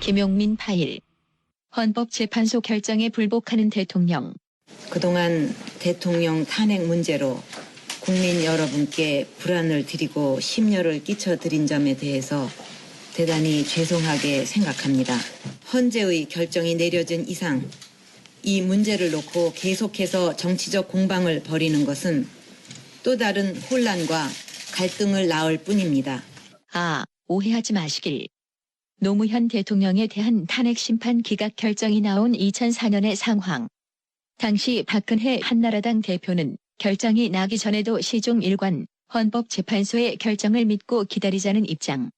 김용민 파일. 헌법재판소 결정에 불복하는 대통령. 그동안 대통령 탄핵 문제로 국민 여러분께 불안을 드리고 심려를 끼쳐드린 점에 대해서 대단히 죄송하게 생각합니다. 헌재의 결정이 내려진 이상 이 문제를 놓고 계속해서 정치적 공방을 벌이는 것은 또 다른 혼란과 갈등을 낳을 뿐입니다. 오해하지 마시길. 노무현 대통령에 대한 탄핵 심판 기각 결정이 나온 2004년의 상황. 당시 박근혜 한나라당 대표는 결정이 나기 전에도 시종 일관 헌법재판소의 결정을 믿고 기다리자는 입장.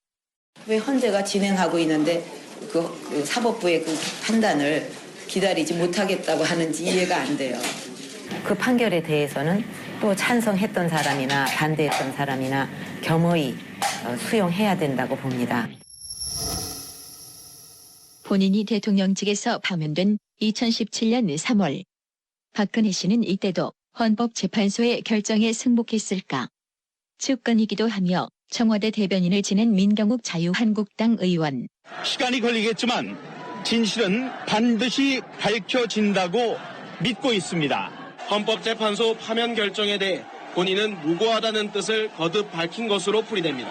왜 헌재가 진행하고 있는데 그 사법부의 그 판단을 기다리지 못하겠다고 하는지 이해가 안 돼요. 그 판결에 대해서는 또 찬성했던 사람이나 반대했던 사람이나 겸허히 수용해야 된다고 봅니다. 본인이 대통령직에서 파면된 2017년 3월. 박근혜 씨는 이때도 헌법재판소의 결정에 승복했을까? 측근이기도 하며 청와대 대변인을 지낸 민경욱 자유한국당 의원. 시간이 걸리겠지만 진실은 반드시 밝혀진다고 믿고 있습니다. 헌법재판소 파면 결정에 대해 본인은 무고하다는 뜻을 거듭 밝힌 것으로 풀이됩니다.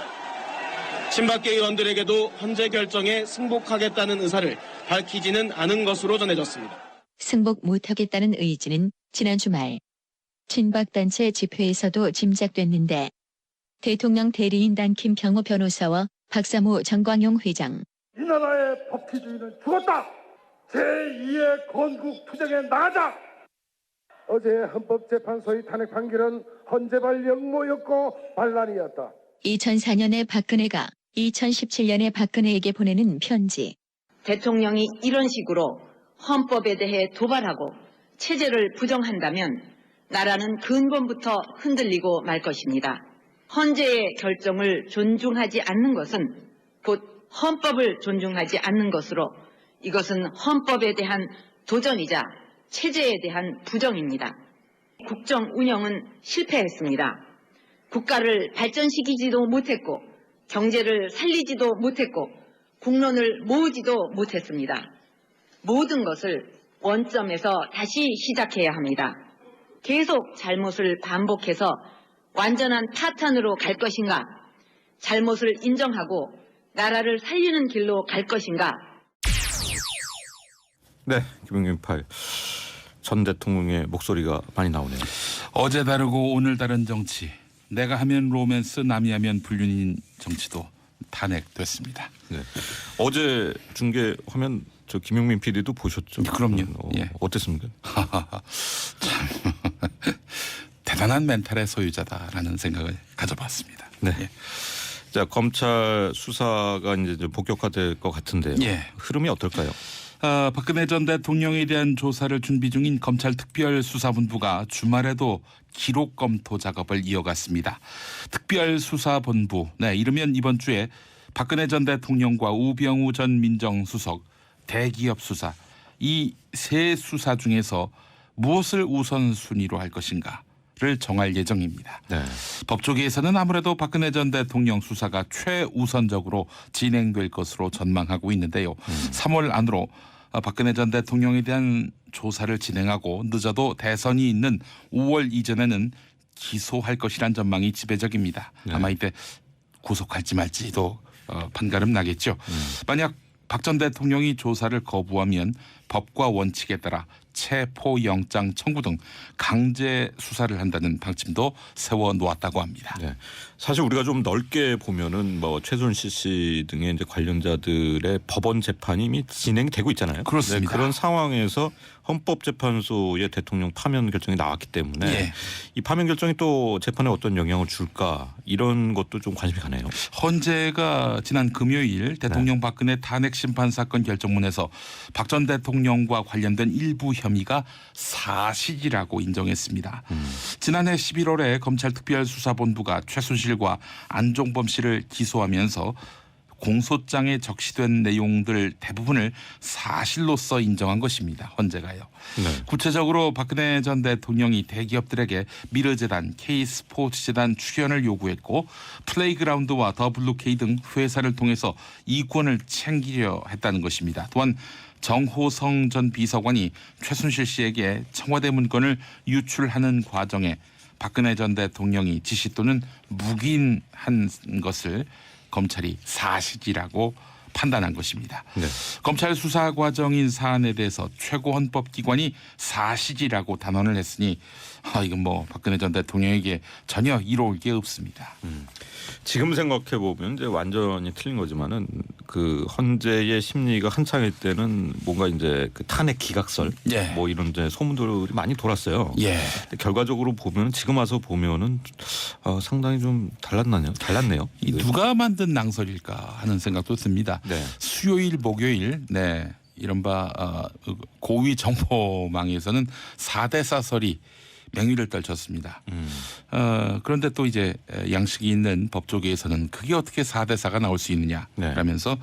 친박계 의원들에게도 헌재 결정에 승복하겠다는 의사를 밝히지는 않은 것으로 전해졌습니다. 승복 못하겠다는 의지는 지난 주말 친박단체 집회에서도 짐작됐는데 대통령 대리인단 김평호 변호사와 박사모 정광용 회장. 이 나라의 법치주의는 죽었다. 제2의 건국 투쟁에 나가자. 어제 헌법재판소의 탄핵 판결은 헌재발 역모였고 반란이었다. 2004년에 박근혜가 2017년에 박근혜에게 보내는 편지. 대통령이 이런 식으로 헌법에 대해 도발하고 체제를 부정한다면 나라는 근본부터 흔들리고 말 것입니다. 헌재의 결정을 존중하지 않는 것은 곧 헌법을 존중하지 않는 것으로 이것은 헌법에 대한 도전이자 체제에 대한 부정입니다. 국정 운영은 실패했습니다. 국가를 발전시키지도 못했고 경제를 살리지도 못했고 국론을 모으지도 못했습니다. 모든 것을 원점에서 다시 시작해야 합니다. 계속 잘못을 반복해서 완전한 파탄으로 갈 것인가? 잘못을 인정하고 나라를 살리는 길로 갈 것인가? 네, 김용민 파일. 전 대통령의 목소리가 많이 나오네요. 어제 다르고 오늘 다른 정치. 내가 하면 로맨스, 남이 하면 불륜인 정치도 탄핵됐습니다. 네. 어제 중계 화면 저 김용민 PD도 보셨죠? 그럼요. 예. 어땠습니까? 참 대단한 멘탈의 소유자다라는 생각을 가져봤습니다. 네. 예. 자, 검찰 수사가 이제 좀 본격화될 것 같은데요. 예. 흐름이 어떨까요? 박근혜 전 대통령에 대한 조사를 준비 중인 검찰특별수사본부가 주말에도 기록 검토 작업을 이어갔습니다. 특별수사본부, 이르면 이번 주에 박근혜 전 대통령과 우병우 전 민정수석, 대기업 수사, 이 세 수사 중에서 무엇을 우선순위로 할 것인가를 정할 예정입니다. 네. 법조계에서는 아무래도 박근혜 전 대통령 수사가 최우선적으로 진행될 것으로 전망하고 있는데요. 3월 안으로 박근혜 전 대통령에 대한 조사를 진행하고 늦어도 대선이 있는 5월 이전에는 기소할 것이란 전망이 지배적입니다. 네. 아마 이때 구속할지 말지도 판가름 나겠죠. 만약 박 전 대통령이 조사를 거부하면 법과 원칙에 따라 체포영장 청구 등 강제 수사를 한다는 방침도 세워놓았다고 합니다. 네. 사실 우리가 좀 넓게 보면은 뭐 최순실 씨 등의 이제 관련자들의 법원 재판이 이미 진행되고 있잖아요. 그렇습니다. 네, 그런 상황에서 헌법재판소의 대통령 파면 결정이 나왔기 때문에 예. 이 파면 결정이 또 재판에 어떤 영향을 줄까 이런 것도 좀 관심이 가네요. 헌재가 지난 금요일 대통령 박근혜 탄핵 심판 사건 결정문에서 박 전 대통령과 관련된 일부 혐의가 사실이라고 인정했습니다. 지난해 11월에 검찰특별수사본부가 최순실과 안종범 씨를 기소하면서 공소장에 적시된 내용들 대부분을 사실로서 인정한 것입니다. 헌재가요. 네. 구체적으로 박근혜 전 대통령이 대기업들에게 미르재단, K스포츠재단 출연을 요구했고 플레이그라운드와 더블루K 등 회사를 통해서 이권을 챙기려 했다는 것입니다. 또한 정호성 전 비서관이 최순실 씨에게 청와대 문건을 유출하는 과정에 박근혜 전 대통령이 지시 또는 묵인한 것을 검찰이 사실이라고 판단한 것입니다. 네. 검찰 수사 과정인 사안에 대해서 최고헌법기관이 사실이라고 단언을 했으니 이건 뭐 박근혜 전 대통령에게 전혀 이로울 게 없습니다. 지금 생각해 보면 이제 완전히 틀린 거지만은 그 헌재의 심리가 한창일 때는 뭔가 이제 그 탄핵 기각설 예. 뭐 이런 이제 소문들이 많이 돌았어요. 예. 결과적으로 보면 지금 와서 보면은 상당히 좀 달랐네요. 이 누가 만든 낭설일까 하는 생각도 듭니다. 네. 수요일, 목요일, 이른바 고위 정보망에서는 4대 사설이 맹위를 떨쳤습니다. 그런데 또 이제 양식이 있는 법조계에서는 그게 어떻게 4대4가 나올 수 있느냐라면서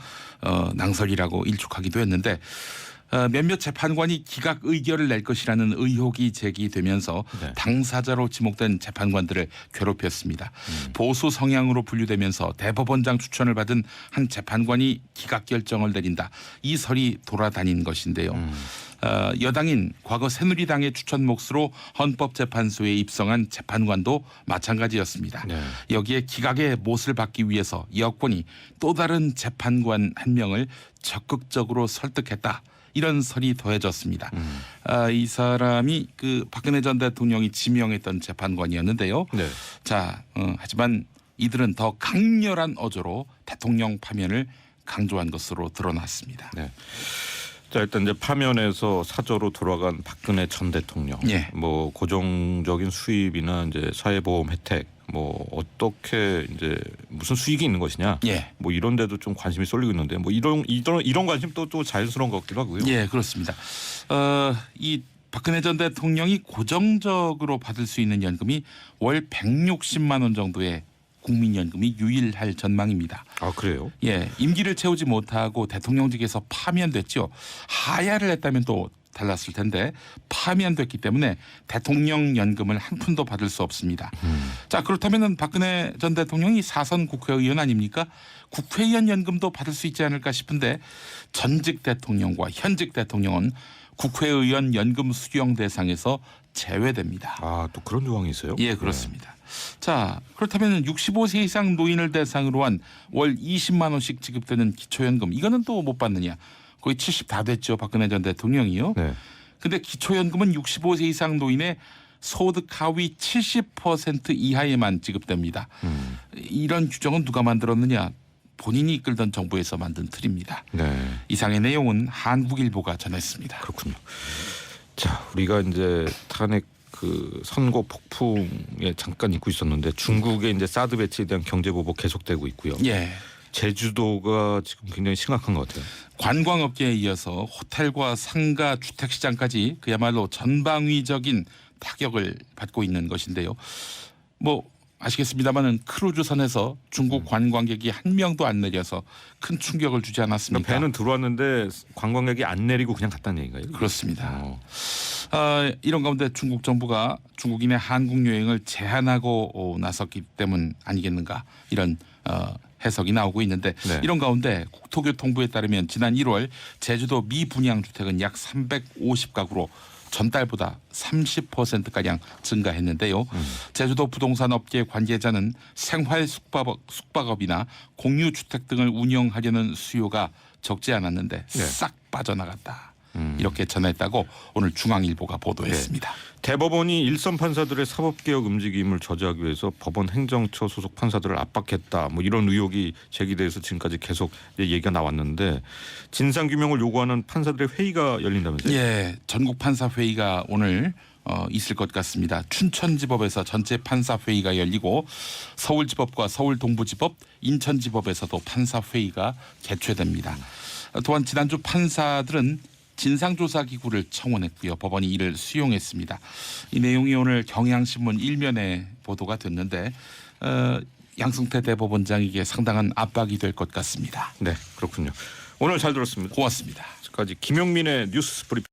낭설이라고 일축하기도 했는데 몇몇 재판관이 기각 의결을 낼 것이라는 의혹이 제기되면서 네. 당사자로 지목된 재판관들을 괴롭혔습니다. 보수 성향으로 분류되면서 대법원장 추천을 받은 한 재판관이 기각 결정을 내린다. 이 설이 돌아다닌 것인데요. 여당인 과거 새누리당의 추천 몫으로 헌법재판소에 입성한 재판관도 마찬가지였습니다. 네. 여기에 기각의 못을 받기 위해서 여권이 또 다른 재판관 한 명을 적극적으로 설득했다. 이런 설이 더해졌습니다. 이 사람이 그 박근혜 전 대통령이 지명했던 재판관이었는데요. 네. 자, 하지만 이들은 더 강렬한 어조로 대통령 파면을 강조한 것으로 드러났습니다. 네. 자, 일단 이제 파면에서 사저로 돌아간 박근혜 전 대통령, 예. 뭐 고정적인 수입이나 이제 사회보험 혜택, 뭐 어떻게 이제 무슨 수익이 있는 것이냐, 예. 뭐 이런 데도 좀 관심이 쏠리고 있는데, 뭐 이런 관심 또 자연스러운 것 같기도 하고요. 예, 그렇습니다. 이 박근혜 전 대통령이 고정적으로 받을 수 있는 연금이 월 160만 원 정도의 국민연금이 유일할 전망입니다. 아, 그래요? 예, 임기를 채우지 못하고 대통령직에서 파면됐죠. 하야를 했다면 또 달랐을 텐데 파면됐기 때문에 대통령 연금을 한 푼도 받을 수 없습니다. 자, 그렇다면은 박근혜 전 대통령이 4선 국회의원 아닙니까? 국회의원 연금도 받을 수 있지 않을까 싶은데 전직 대통령과 현직 대통령은 국회의원 연금 수령 대상에서 제외됩니다. 아, 또 그런 조항이 있어요? 예, 그렇습니다. 자, 그렇다면 65세 이상 노인을 대상으로 한 월 20만 원씩 지급되는 기초연금 이거는 또 못 받느냐? 거의 70 다 됐죠. 박근혜 전 대통령이요. 네. 근데 기초연금은 65세 이상 노인의 소득 하위 70% 이하에만 지급됩니다. 이런 규정은 누가 만들었느냐? 본인이 이끌던 정부에서 만든 틀입니다. 네. 이상의 내용은 한국일보가 전했습니다. 그렇군요. 자, 우리가 이제 탄핵 그 선고 폭풍에 잠깐 잊고 있었는데 중국의 이제 사드 배치에 대한 경제 보복 계속되고 있고요. 예. 제주도가 지금 굉장히 심각한 것 같아요. 관광업계에 이어서 호텔과 상가, 주택시장까지 그야말로 전방위적인 타격을 받고 있는 것인데요. 뭐 아시겠습니다만은 크루즈선에서 중국 관광객이 한 명도 안 내려서 큰 충격을 주지 않았습니까? 그러니까 배는 들어왔는데 관광객이 안 내리고 그냥 갔다는 얘기인가요? 그렇습니다. 이런 가운데 중국 정부가 중국인의 한국 여행을 제한하고 나섰기 때문 아니겠는가 이런 해석이 나오고 있는데 네. 이런 가운데 국토교통부에 따르면 지난 1월 제주도 미분양 주택은 약 350가구로 전달보다 30%가량 증가했는데요. 제주도 부동산 업계 관계자는 생활 숙박업이나 공유주택 등을 운영하려는 수요가 적지 않았는데 네. 싹 빠져나갔다. 이렇게 전했다고 오늘 중앙일보가 보도했습니다. 대법원이 일선 판사들의 사법개혁 움직임을 저지하기 위해서 법원 행정처 소속 판사들을 압박했다. 뭐 이런 의혹이 제기돼서 지금까지 계속 얘기가 나왔는데 진상규명을 요구하는 판사들의 회의가 열린다면서요? 예, 전국 판사 회의가 오늘 있을 것 같습니다. 춘천지법에서 전체 판사 회의가 열리고 서울지법과 서울동부지법, 인천지법에서도 판사 회의가 개최됩니다. 또한 지난주 판사들은 진상조사기구를 청원했고요. 법원이 이를 수용했습니다. 이 내용이 오늘 경향신문 1면에 보도가 됐는데 양승태 대법원장에게 상당한 압박이 될 것 같습니다. 네, 그렇군요. 오늘 잘 들었습니다. 고맙습니다. 지금까지 김용민의 뉴스 브리핑.